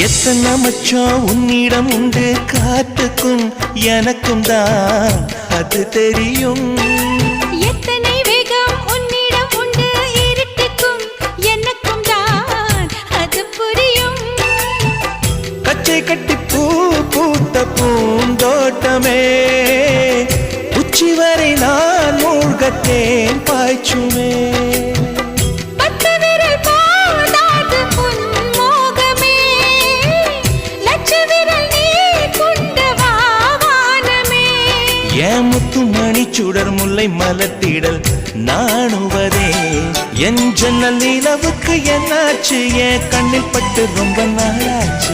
எத்தனை மச்சம் உன்னிடம் உண்டு காத்துக்கும் எனக்கும் தான் அது தெரியும். எத்தனை வேகம் உன்னிடம் உண்டு இருட்டுக்கும் எனக்கும் தான் அது புரியும். கச்சை கட்டி பூ பூத்த பூந்தோட்டமே உச்சி வரை நான் மூழ்கத்தேன் பாய்ச்சுமே. முத்துமணி சுடர் முல்லை மலர்த்திடல் நாணுவதே என் ஜன்னல் நிலவுக்கு என்னாச்சு என் கண்ணில் பட்டு ரொம்ப நாளாச்சு.